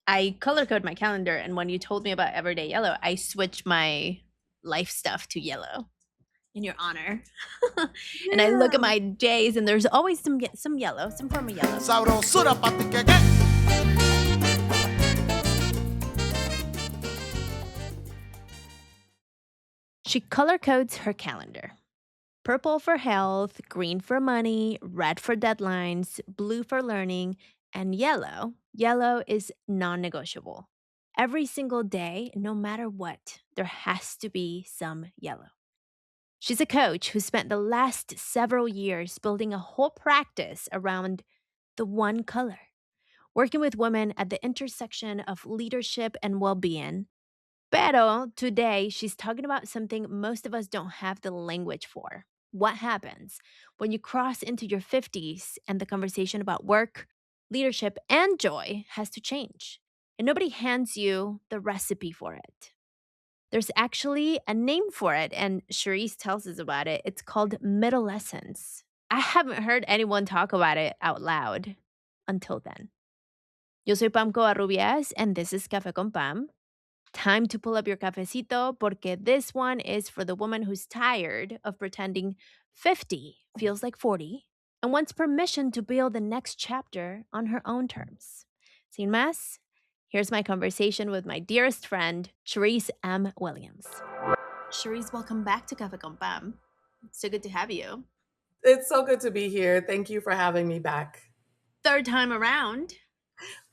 I color code my calendar, and when you told me about Everyday Yellow, I switched my life stuff to yellow in your honor. And I look at Yeah. my days, and there's always some yellow, some form of yellow. Sabrosura, papi, que. She color codes her calendar. Purple for health, green for money, red for deadlines, blue for learning, and yellow. Yellow is non negotiable. Every single day, no matter what, there has to be some yellow. She's a coach who spent the last several years building a whole practice around the one color, working with women at the intersection of leadership and well being. Pero today, she's talking about something most of us don't have the language for. What happens when you cross into your 50s and the conversation about work, leadership, and joy has to change? And nobody hands you the recipe for it. There's actually a name for it, and Charisse tells us about it. It's called midolescence. I haven't heard anyone talk about it out loud until then. Yo soy Pam Covarrubias, and this is Café con Pam. Time to pull up your cafecito, porque this one is for the woman who's tired of pretending 50 feels like 40 and wants permission to build the next chapter on her own terms. Sin más, here's my conversation with my dearest friend, Charisse M. Williams. Charisse, welcome back to Café con Pam. It's so good to have you. It's so good to be here. Thank you for having me back. Third time around.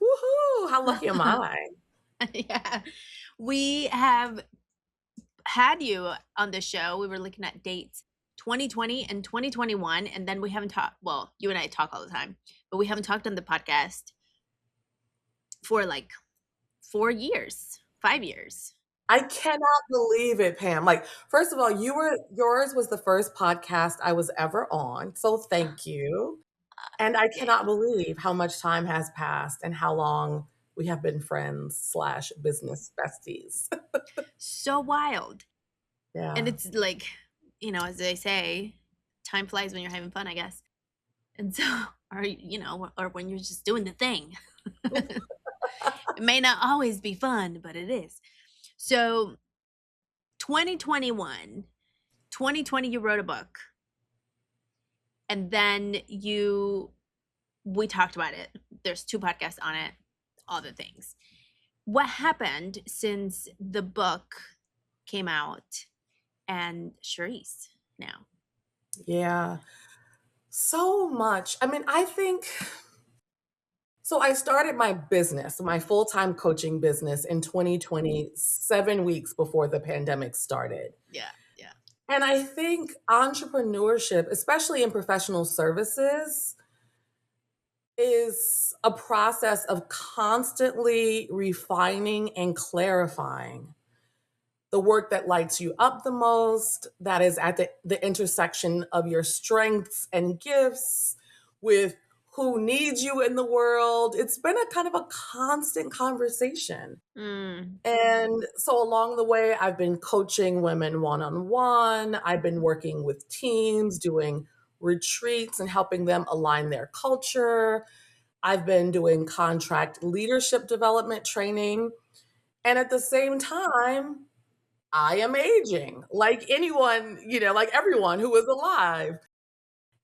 Woohoo! How lucky am I? Yeah. We have had you on the show. We were looking at dates 2020 and 2021, and then we haven't talked. Well, you and I talk all the time, but we haven't talked on the podcast for like 4 years, 5 years. I cannot believe it, Pam. Like, first of all, yours was the first podcast I was ever on. So thank you. And I cannot believe how much time has passed and how long we have been friends slash business besties. So wild. And Yeah. it's like, as they say, time flies when you're having fun, I guess. And so, or when you're just doing the thing. It may not always be fun, but it is. So 2021, 2020, you wrote a book. And then we talked about it. There's 2 podcasts on it, all the things. What happened since the book came out and Charisse now? Yeah. So much. I mean, I think so. I started my business, my full time coaching business in 2020, 7 weeks before the pandemic started. Yeah, yeah. And I think entrepreneurship, especially in professional services, is a process of constantly refining and clarifying the work that lights you up the most, that is at the intersection of your strengths and gifts with who needs you in the world. It's been a kind of a constant conversation. Mm. And so along the way, I've been coaching women one on one. I've been working with teams, doing retreats and helping them align their culture. I've been doing contract leadership development training. And at the same time, I am aging like anyone, like everyone who is alive.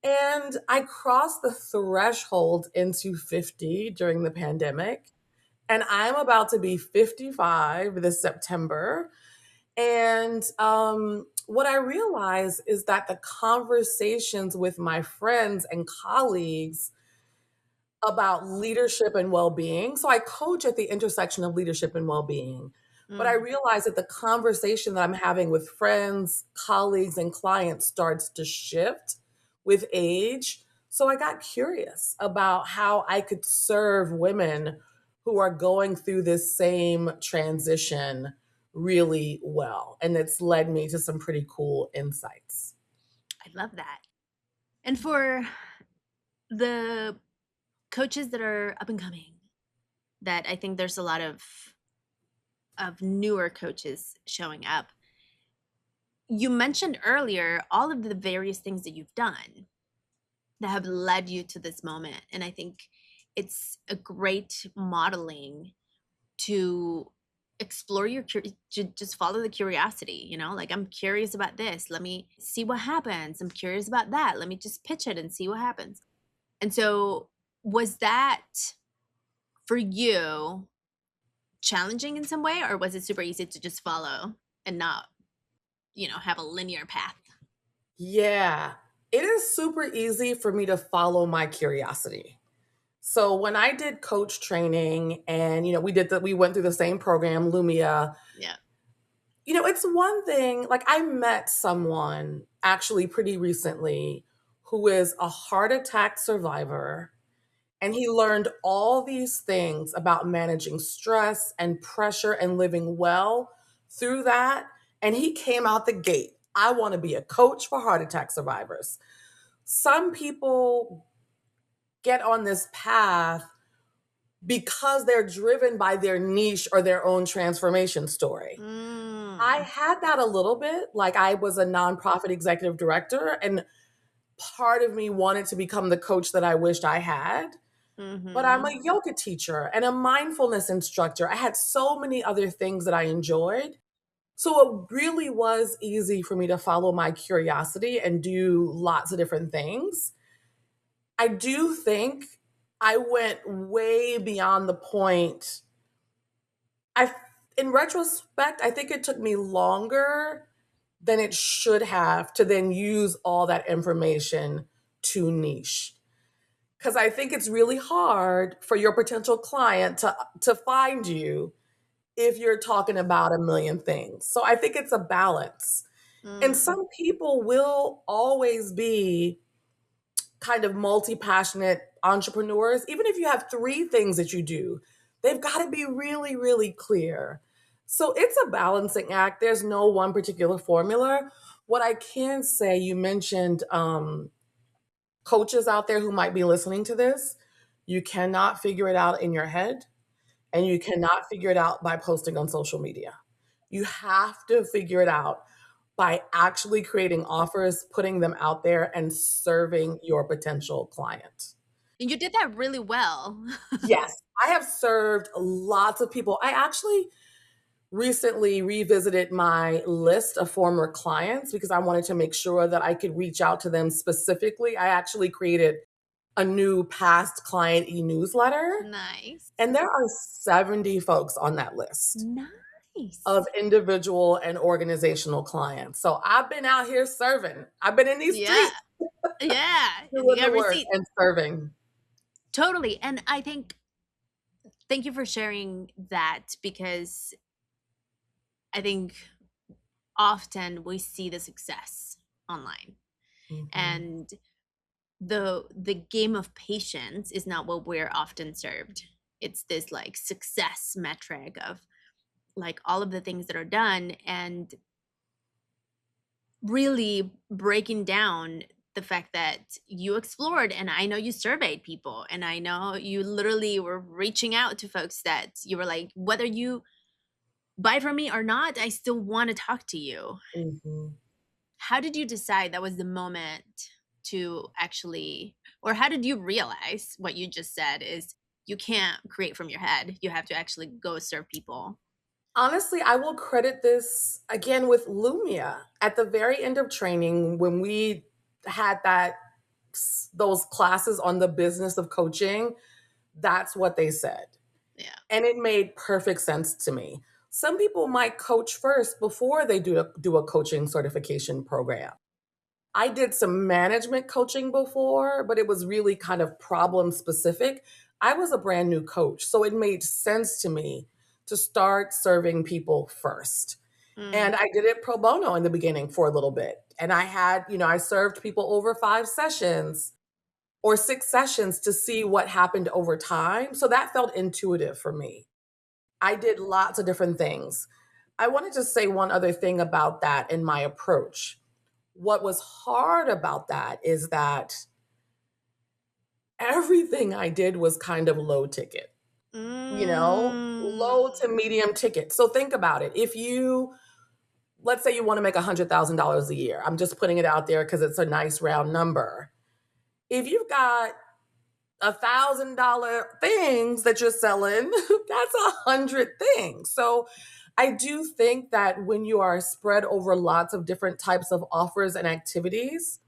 And I crossed the threshold into 50 during the pandemic. And I'm about to be 55 this September. And what I realize is that the conversations with my friends and colleagues about leadership and well being. So I coach at the intersection of leadership and well being. But I Mm. realize that the conversation that I'm having with friends, colleagues, and clients starts to shift with age. So I got curious about how I could serve women who are going through this same transition really well. And it's led me to some pretty cool insights. I love that. And for the coaches that are up and coming, that I think there's a lot of newer coaches showing up. You mentioned earlier all of the various things that you've done that have led you to this moment. And I think it's a great modeling to explore just follow the curiosity, like, I'm curious about this, let me see what happens. I'm curious about that, let me just pitch it and see what happens. And so, was that for you challenging in some way, or was it super easy to just follow and not, have a linear path? Yeah, it is super easy for me to follow my curiosity. So when I did coach training and, we went through the same program, Lumia, Yeah. it's one thing, like I met someone actually pretty recently who is a heart attack survivor, and he learned all these things about managing stress and pressure and living well through that. And he came out the gate. I want to be a coach for heart attack survivors. Some people get on this path because they're driven by their niche or their own transformation story. I Mm. had that a little bit. Like I was a nonprofit executive director, and part of me wanted to become the coach that I wished I had. But I'm a Mhm. yoga teacher and a mindfulness instructor. I had so many other things that I enjoyed. So it really was easy for me to follow my curiosity and do lots of different things. I do think I went way beyond the point. I In retrospect, I think it took me longer than it should have to then use all that information to niche. Because I think it's really hard for your potential client to find you if you're talking about a million things. So I think it's a balance. And Mm. some people will always be kind of multi-passionate entrepreneurs. Even if you have three things that you do, they've got to be really, really clear. So it's a balancing act. There's no one particular formula. What I can say, you mentioned coaches out there who might be listening to this. You cannot figure it out in your head, and you cannot figure it out by posting on social media. You have to figure it out by actually creating offers, putting them out there, and serving your potential client. And you did that really well. Yes, I have served lots of people. I actually recently revisited my list of former clients because I wanted to make sure that I could reach out to them specifically. I actually created a new past client e-newsletter, Nice. and there are 70 folks on that list of Nice. individual and organizational clients. So I've been out here serving. I've been in these Yeah. streets Yeah, and you doing the got work receipts. and serving. Totally, and I think thank you for sharing that, because I think often we see the success online, Mhm. and the game of patience is not what we're often served. It's this, like, success metric of, like, all of the things that are done, and really breaking down the fact that you explored, and I know you surveyed people, and I know you literally were reaching out to folks that you were like, whether you buy from me or not, I still want to talk to you. Mhm. How did you decide that was the moment to actually, or how did you realize what you just said is you can't create from your head, you have to actually go serve people? Honestly, I will credit this again with Lumia. At the very end of training, when we had those classes on the business of coaching, that's what they said. Yeah. And it made perfect sense to me. Some people might coach first before they do a coaching certification program. I did some management coaching before, but it was really kind of problem specific. I was a brand new coach, so it made sense to me to start serving people first. Mm. And I did it pro bono in the beginning for a little bit. And I served people over 5 sessions or 6 sessions to see what happened over time. So that felt intuitive for me. I did lots of different things. I wanted to say one other thing about that in my approach. What was hard about that is that everything I did was kind of low ticket, low to Mm. medium ticket. So think about it. If you, let's say you want to make $100,000 a year, I'm just putting it out there because it's a nice round number. If you've got $1,000 things that you're selling, that's 100 things. So I do think that when you are spread over lots of different types of offers and activities,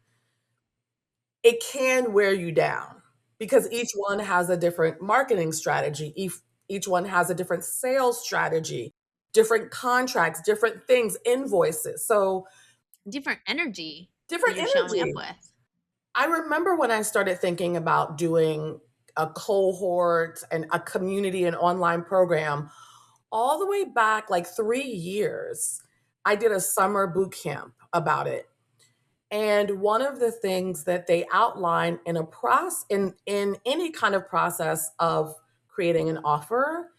it can wear you down because each one has a different marketing strategy. Each one has a different sales strategy, different contracts, different things, invoices. So Different energy that different you're showing up energy. with. I remember when I started thinking about doing a cohort and a community and online program all the way back like 3 years. I did a summer boot camp about it. And one of the things that they outline in a process in any kind of process of creating an offer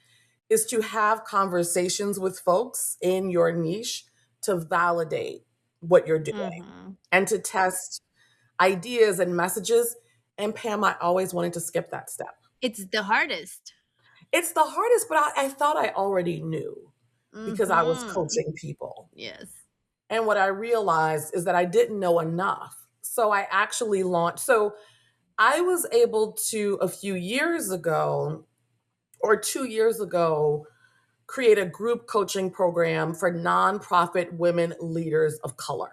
is to have conversations with folks in your niche to validate what you're doing Mhm. and to test ideas and messages. And Pam, I always wanted to skip that step. It's the hardest. It's the hardest, but I thought I already knew because I was Mhm. coaching people. Yes. And what I realized is that I didn't know enough. So I actually launched. So I was able to, a few years ago or 2 years ago, create a group coaching program for nonprofit women leaders of color.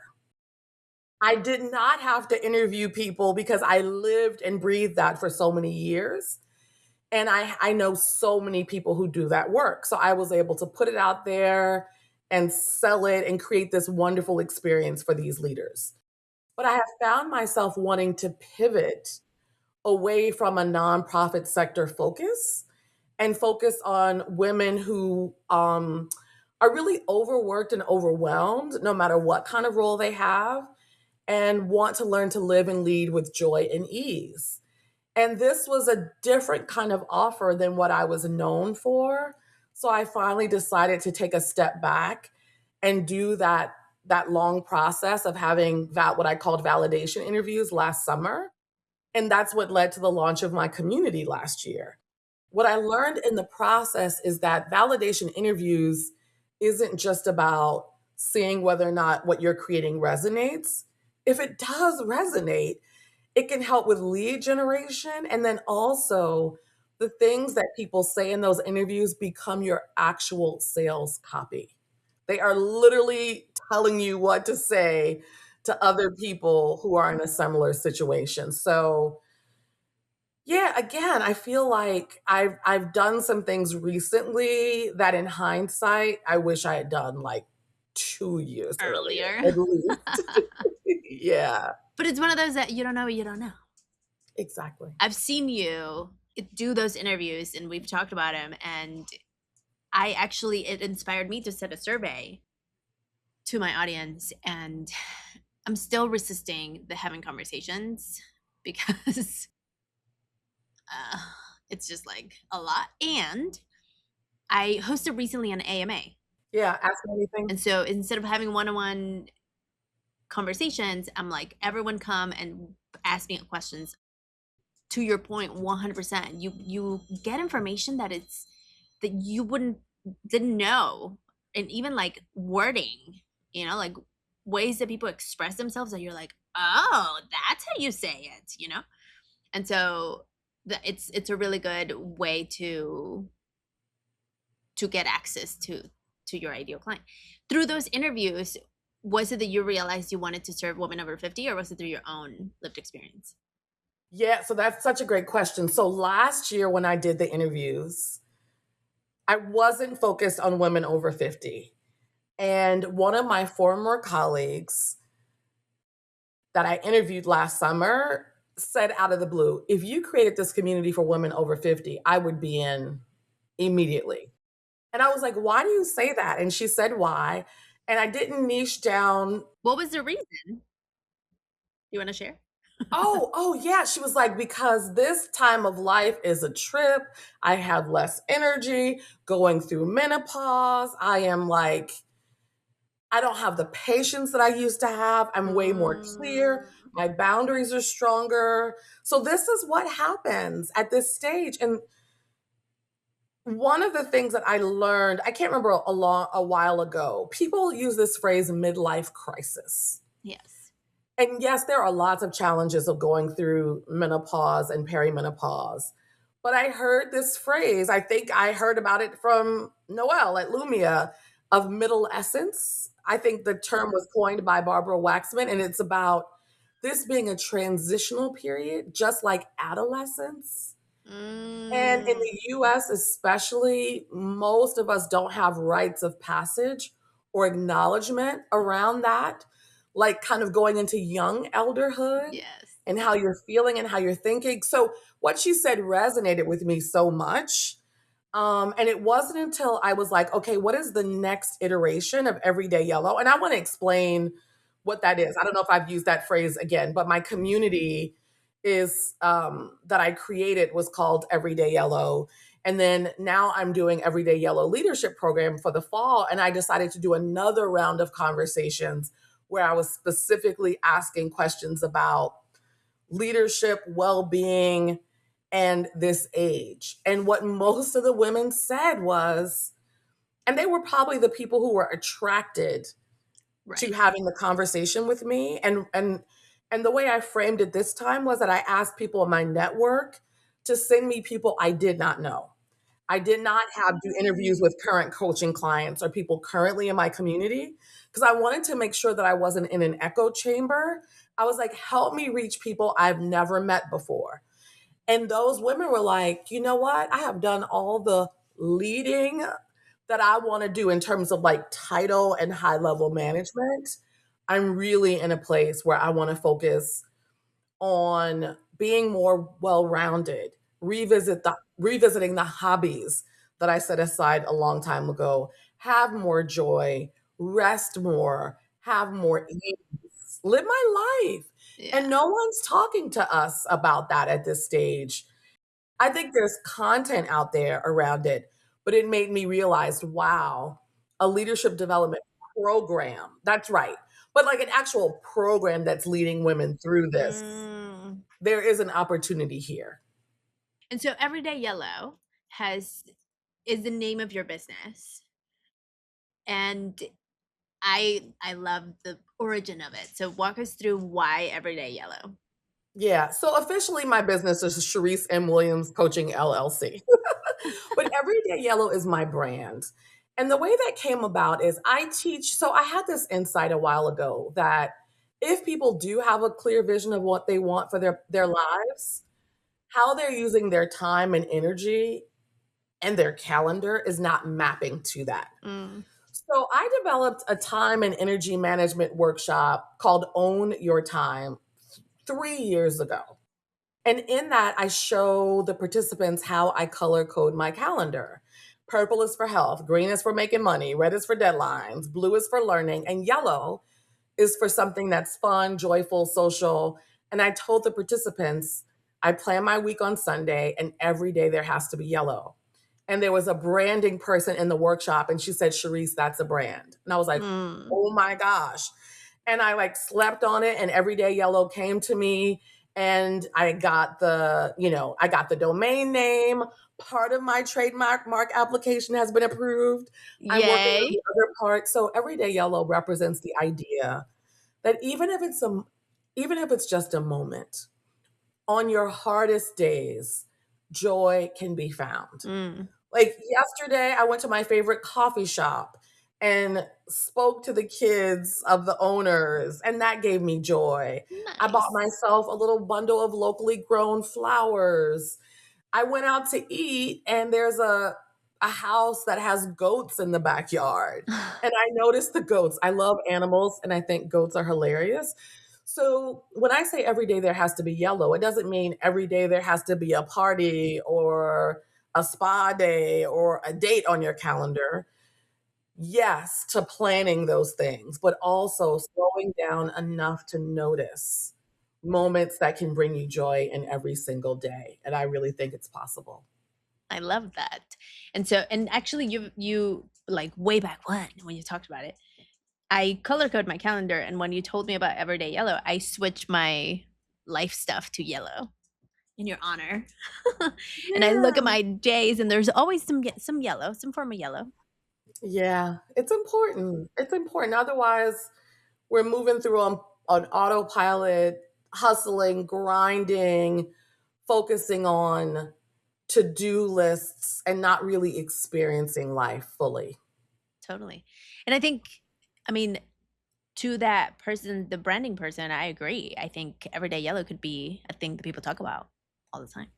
I did not have to interview people because I lived and breathed that for so many years. And I know so many people who do that work. So I was able to put it out there and sell it and create this wonderful experience for these leaders. But I have found myself wanting to pivot away from a nonprofit sector focus and focus on women who are really overworked and overwhelmed, no matter what kind of role they have, and want to learn to live and lead with joy and ease. And this was a different kind of offer than what I was known for. So I finally decided to take a step back and do that long process of having what I called validation interviews last summer. And that's what led to the launch of my community last year. What I learned in the process is that validation interviews isn't just about seeing whether or not what you're creating resonates. If it does resonate, it can help with lead generation, and then also the things that people say in those interviews become your actual sales copy. They are literally telling you what to say to other people who are in a similar situation. So, yeah, again, I feel like I've done some things recently that in hindsight, I wish I had done like 2 years earlier, Earlier. at least. Yeah, But it's one of those that you don't know what you don't know. exactly. I've seen you do those interviews and we've talked about them, and it inspired me to set a survey to my audience, and I'm still resisting the having conversations because uh, it's just like a lot. And I hosted recently an AMA. Yeah, ask me anything. And so instead of having one-on-one conversations, I'm like, everyone come and ask me questions. To your point, 100%. You get information that you didn't know, and even like wording, like ways that people express themselves that you're like, oh, that's how you say it. And so it's a really good way to get access to your ideal client through those interviews. Was it that you realized you wanted to serve women over 50, or was it through your own lived experience? Yeah, so that's such a great question. So last year when I did the interviews, I wasn't focused on women over 50. And one of my former colleagues that I interviewed last summer said out of the blue, if you created this community for women over 50, I would be in immediately. And I was like, why do you say that? And she said, why? And I didn't niche down. What was the reason? You want to share? Oh, yeah. She was like, because this time of life is a trip. I have less energy going through menopause. I am like, I don't have the patience that I used to have. I'm way more clear. Mm, My boundaries are stronger. So this is what happens at this stage. And one of the things that I learned, I can't remember a while ago, people use this phrase midlife crisis. yes. And yes, there are lots of challenges of going through menopause and perimenopause. But I heard this phrase, I think I heard about it from Noelle at Lumia, of middle essence. I think the term was coined by Barbara Waxman, and it's about this being a transitional period, just like adolescence. And in Mm, the US, especially, most of us don't have rites of passage or acknowledgement around that, like kind of going into young elderhood yes. and how you're feeling and how you're thinking. So, what she said resonated with me so much. And it wasn't until I was like, okay, what is the next iteration of Everyday Yellow? And I want to explain what that is. I don't know if I've used that phrase again, but my community is that I created was called Everyday Yellow. And then now I'm doing Everyday Yellow leadership program for the fall. And I decided to do another round of conversations where I was specifically asking questions about leadership, well being, and this age. And what most of the women said was, and they were probably the people who were attracted to Right. having the conversation with me. And the way I framed it this time was that I asked people in my network to send me people I did not know. I did not have do interviews with current coaching clients or people currently in my community because I wanted to make sure that I wasn't in an echo chamber. I was like, help me reach people I've never met before. And those women were like, you know what? I have done all the leading that I want to do in terms of like title and high level management. I'm really in a place where I want to focus on being more well-rounded, revisiting the hobbies that I set aside a long time ago, have more joy, rest more, have more ease, live my life. Yeah. And no one's talking to us about that at this stage. I think there's content out there around it, but it made me realize, wow, a leadership development program. That's right. But like an actual program that's leading women through this. Mm. There is an opportunity here. And so Everyday Yellow has is the name of your business. And I love the origin of it. So walk us through why Everyday Yellow. Yeah. So officially, my business is Charisse M. Williams Coaching LLC. But Everyday Yellow is my brand. And the way that came about is I teach. So I had this insight a while ago that if people do have a clear vision of what they want for their lives, how they're using their time and energy and their calendar is not mapping to that. Mm. So I developed a time and energy management workshop called Own Your Time 3 years ago. And in that, I show the participants how I color code my calendar. Purple is for health, green is for making money, red is for deadlines, blue is for learning, and yellow is for something that's fun, joyful, social. And I told the participants, I plan my week on Sunday, and every day there has to be yellow. And there was a branding person in the workshop, and she said, Charisse, that's a brand. And I was like, Mm. oh my gosh. And I like slept on it, and Everyday Yellow came to me. And I got I got the domain name. Part of my trademark mark application has been approved. I'm working on Yay. the other part. So Everyday Yellow represents the idea that even if it's just a moment, on your hardest days, joy can be found. Mm. Like yesterday, I went to my favorite coffee shop and spoke to the kids of the owners, and that gave me joy. I bought Nice. myself a little bundle of locally grown flowers. I went out to eat, and there's a house that has goats in the backyard. And I noticed the goats. I love animals, and I think goats are hilarious. So when I say every day there has to be yellow, it doesn't mean every day there has to be a party or a spa day or a date on your calendar. Yes, to planning those things, but also slowing down enough to notice moments that can bring you joy in every single day. And I really think it's possible. I love that. And so and actually you like way back when you talked about it, I color code my calendar, and when you told me about Everyday Yellow, I switched my life stuff to yellow in your honor. And I look at Yeah. my days, and there's always some yellow, some form of yellow. Yeah, it's important. It's important. Otherwise, we're moving through on autopilot, hustling, grinding, focusing on to-do lists and not really experiencing life fully. Totally. And I think, I mean, to that person, the branding person, I agree. I think everyday yellow could be a thing that people talk about all the time.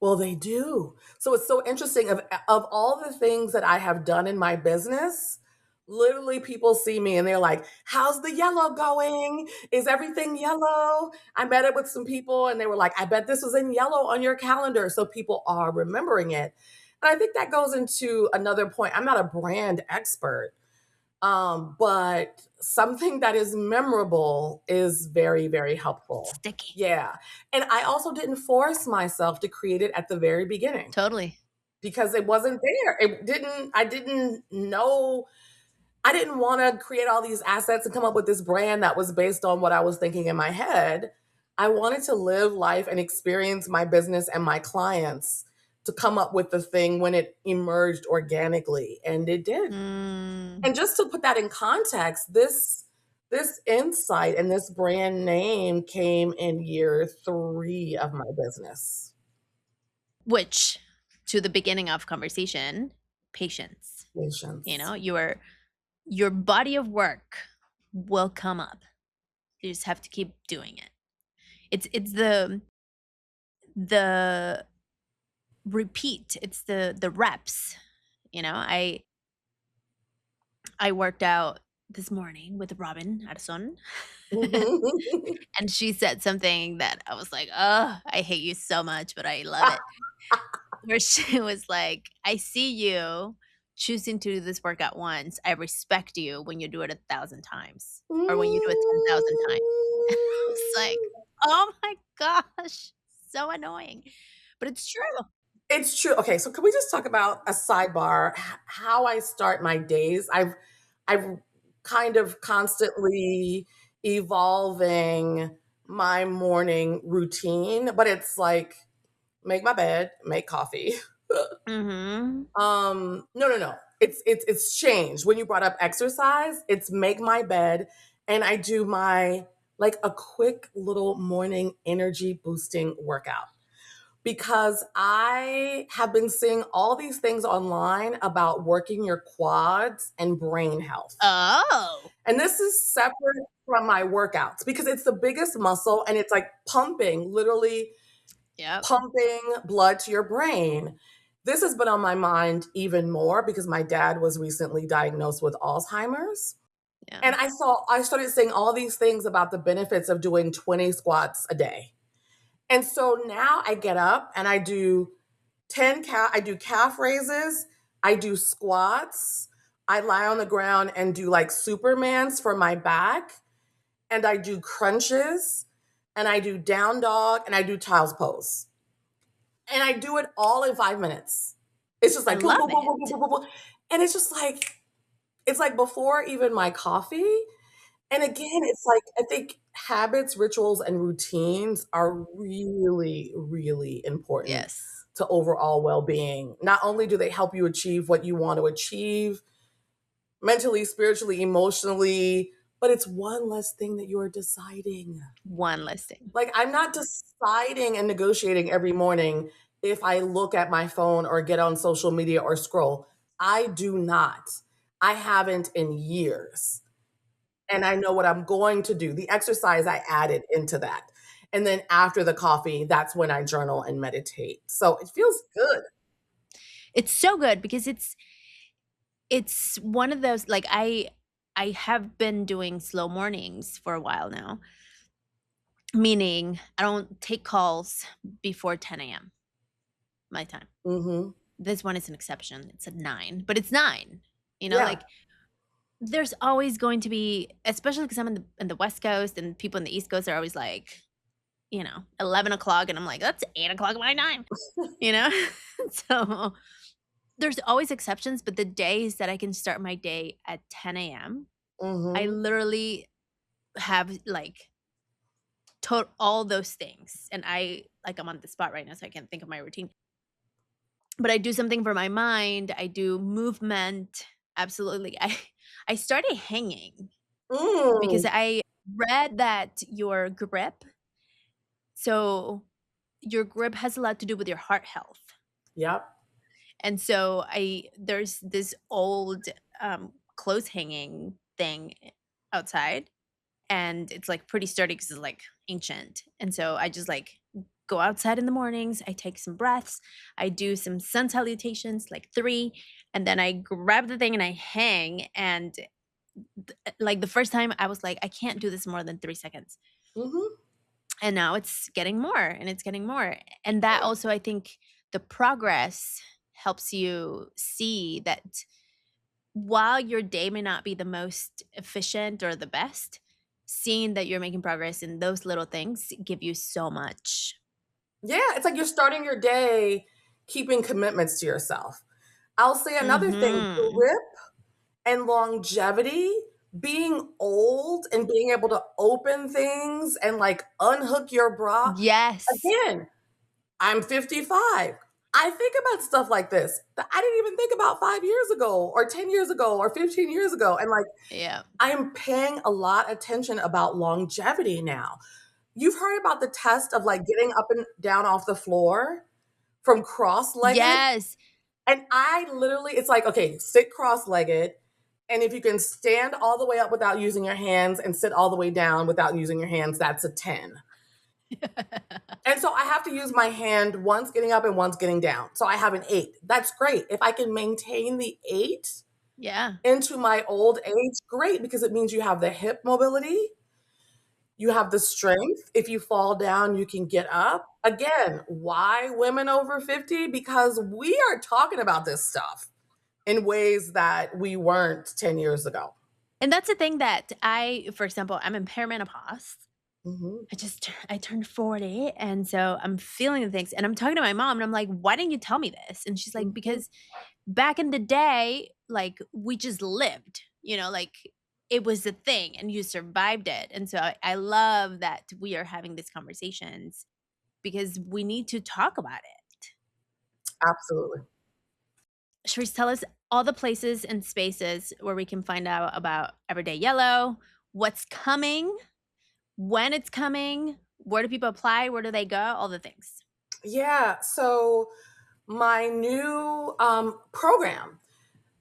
Well, they do. So it's so interesting of all the things that I have done in my business, literally people see me and they're like, "How's the yellow going? Is everything yellow?" I met up with some people and they were like, "I bet this was in yellow on your calendar." So people are remembering it. And I think that goes into another point. I'm not a brand expert, but something that is memorable is very, very helpful. Sticky. Yeah. And I also didn't force myself to create it at the very beginning Totally. because it wasn't there. I didn't know, I didn't want to create all these assets and come up with this brand that was based on what I was thinking in my head. I wanted to live life and experience my business and my clients to come up with the thing when it emerged organically. And it did. Mm, And just to put that in context, this insight and this brand name came in year 3 of my business. which, to the beginning of conversation, patience. You Patience. know, your body of work will come up. You just have to keep doing it. It's the repeat. It's the reps. You know, I worked out this morning with Robin Addison, Mhm. and she said something that I was like, "Oh, I hate you so much, but I love it." Where she was like, "I see you choosing to do this workout once. I respect you when you do it 1,000 times or when you do it 10,000 times." I was like, "Oh my gosh, so annoying." But it's true. It's true. Okay, so can we just talk about a sidebar, how I start my days? I've kind of constantly evolving my morning routine, but it's like make my bed, make coffee. Mhm. No, no, no. It's changed. When you brought up exercise, it's make my bed and I do my like a quick little morning energy boosting workout because I have been seeing all these things online about working your quads and brain health. Oh. And this is separate from my workouts because it's the biggest muscle and it's like pumping, literally Yep. pumping blood to your brain. This has been on my mind even more because my dad was recently diagnosed with Alzheimer's. Yeah. And I started saying all these things about the benefits of doing 20 squats a day. And so now I get up and I do I do calf raises, I do squats, I lie on the ground and do like Supermans for my back, and I do crunches, and I do down dog, and I do child's pose. And I do it all in 5 minutes. It's just I like boom, love boom, boom, boom, boom, it. boom, boom, boom. And it's like before even my coffee. And again, it's like I think habits, rituals, and routines are really, really important Yes. to overall well-being. Not only do they help you achieve what you want to achieve mentally, spiritually, emotionally, but it's one less thing that you're deciding. One listing. Like, I'm not deciding and negotiating every morning if I look at my phone or get on social media or scroll. I do not. I haven't in years. And I know what I'm going to do. The exercise I added into that. And then after the coffee, that's when I journal and meditate. So it feels good. It's so good because it's one of those like, I have been doing slow mornings for a while now, meaning I don't take calls before 10 a.m. my time. Mhm. This one is an exception. It's at 9, but it's 9. You know, Yeah. like, there's always going to be, especially because 'cause I'm in the West Coast and people in the East Coast are always like, 11 o'clock, and I'm like, "That's 8 o'clock my time," you know? So, there's always exceptions, but the days that I can start my day at 10 a.m., I Mhm. literally have, like, all those things, and I'm on the spot right now, so I can't think of my routine. But I do something for my mind, I do movement, absolutely. I started hanging because Mm. read that your grip, so your grip has a lot to do with your heart health. Yep. And so I there's this old clothes hanging thing outside, and it's like pretty sturdy because it's like ancient. And so I just like go outside in the mornings, I take some breaths, I do some sun salutations, like three, and then I grab the thing and I hang. And like the first time I was like, I can't do this more than 3 seconds. Hmm. And now it's getting more and it's getting more. And that also, I think the progress helps you see that while your day may not be the most efficient or the best, seeing that you're making progress in those little things give you so much. Yeah, it's like you're starting your day keeping commitments to yourself. I'll say another thing, Mhm. grip and longevity, being old and being able to open things and like unhook your bra. Yes. Again, I'm 55. I think about stuff like this that I didn't even think about 5 years ago or 10 years ago or 15 years ago. And like, Yeah. I'm paying a lot attention about longevity now. You've heard about the test of like getting up and down off the floor from cross-legged? Yes. And I literally, it's like, okay, sit cross-legged. And if you can stand all the way up without using your hands and sit all the way down without using your hands, that's a 10. And so I have to use my hand once getting up and once getting down. So I have an 8. That's great. If I can maintain the 8 Yeah. into my old age, great, because it means you have the hip mobility, you have the strength. If you fall down, you can get up. Again, why women over 50? Because we are talking about this stuff in ways that we weren't 10 years ago. And that's the thing that for example, I'm in perimenopause. Mhm, I turned 40, and so I'm feeling the things, and I'm talking to my mom, and I'm like, "Why didn't you tell me this?" And she's like, mhm. "Because back in the day, like, we just lived, like, it was a thing, and you survived it." And so I love that we are having these conversations because we need to talk about it. Absolutely. Sharice, tell us all the places and spaces where we can find out about Everyday Yellow, what's coming, when it's coming, where do people apply, where do they go, all the things. Yeah, so my new program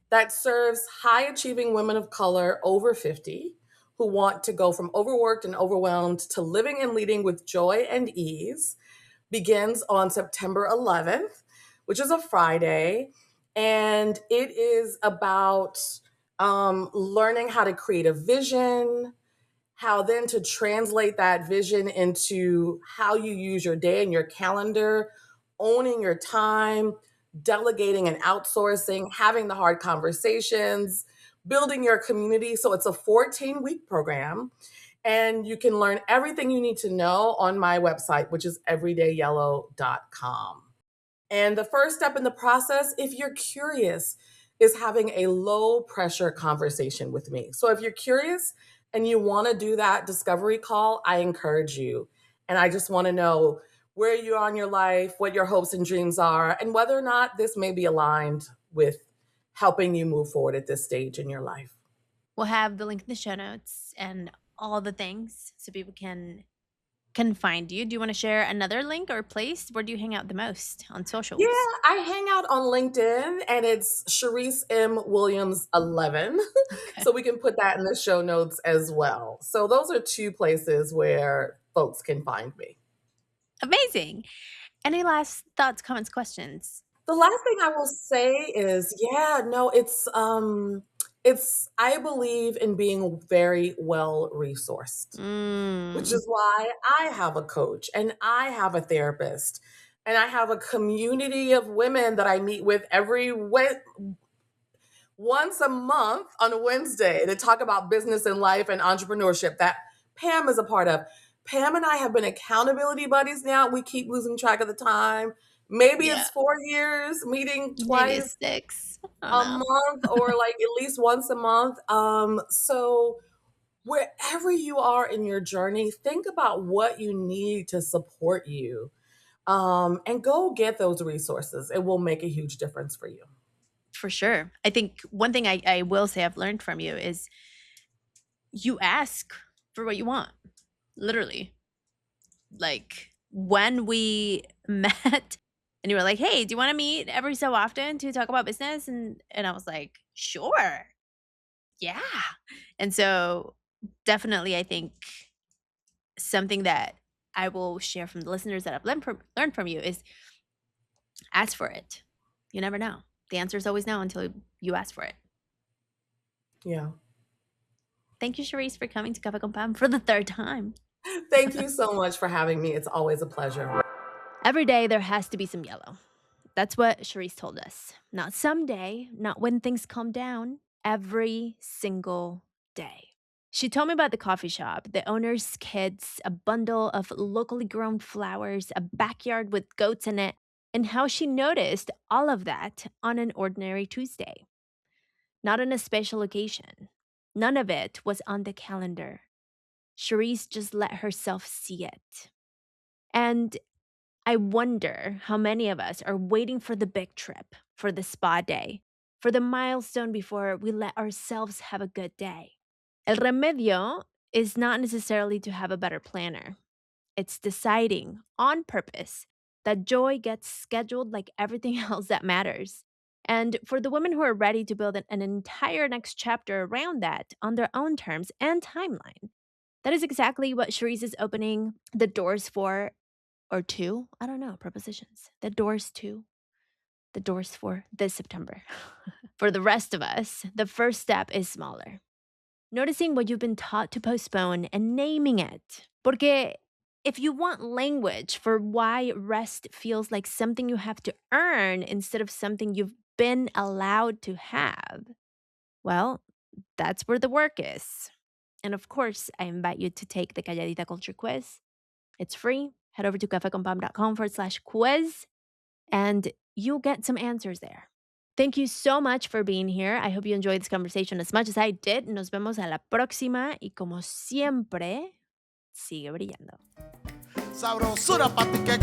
that serves high achieving women of color over 50 who want to go from overworked and overwhelmed to living and leading with joy and ease begins on September 11th, which is a Friday. And it is about learning how to create a vision, how then to translate that vision into how you use your day and your calendar, owning your time, delegating and outsourcing, having the hard conversations, building your community. So it's a 14-week program. And you can learn everything you need to know on my website, which is everydayyellow.com. And the first step in the process, if you're curious, is having a low pressure conversation with me. So if you're curious and you want to do that discovery call, I encourage you. And I just want to know where you are in your life, what your hopes and dreams are, and whether or not this may be aligned with helping you move forward at this stage in your life. We'll have the link in the show notes and all the things so people can find you. Do you want to share another link or place? Where do you hang out the most on Yeah, socials? I hang out on LinkedIn and it's Charisse M. Williams 11. Okay. So we can put that in the show notes as well. So those are two places where folks can find me. Amazing. Any last thoughts, comments, questions? The last thing I will say is, yeah, no, it's I believe in being very well resourced, which Mm. is why I have a coach and I have a therapist and I have a community of women that I meet with once a month on a Wednesday to talk about business and life and entrepreneurship that Pam is a part of. Pam and I have been accountability buddies now. We keep losing track of the time. Maybe Yeah. it's 4 years, meeting Maybe it's twice 6. I don't a know. month or like at least once a month. So wherever you are in your journey, think about what you need to support you. And go get those resources. It will make a huge difference for you. For sure. I think one thing I will say I've learned from you is you ask for what you want. Literally. Like when we met and you were like, "Hey, do you want to meet every so often to talk about business?" And I was like, "Sure. Yeah." And so definitely I think something that I will share from the listeners that I've learned from you is ask for it. You never know. The answer is always no until you ask for it. Yeah. Thank you, Charisse, for coming to Cafe Con Pan for the third time. Thank you so much for having me. It's always a pleasure. Every day there has to be some yellow. That's what Charisse told us. Not someday, not when things calm down, every single day. She told me about the coffee shop, the owner's kids, a bundle of locally grown flowers, a backyard with goats in it, and how she noticed all of that on an ordinary Tuesday, not on a special occasion. None of it was on the calendar. Charisse just let herself see it. And I wonder how many of us are waiting for the big trip, for the spa day, for the milestone before we let ourselves have a good day. El remedio is not necessarily to have a better planner. It's deciding on purpose that joy gets scheduled like everything else that matters. And for the women who are ready to build an entire next chapter around that on their own terms and timeline, that is exactly what Cherise is opening the doors for, or to, I don't know, prepositions. The doors for this September. For the rest of us, the first step is smaller. Noticing what you've been taught to postpone and naming it. Porque if you want language for why rest feels like something you have to earn instead of something you've been allowed to have, well, that's where the work is. And of course, I invite you to take the Calladita Culture Quiz. It's free. Head over to cafeconpam.com/quiz and you'll get some answers there. Thank you so much for being here. I hope you enjoyed this conversation as much as I did. Nos vemos a la próxima y como siempre, sigue brillando. Sabrosura pa' ti que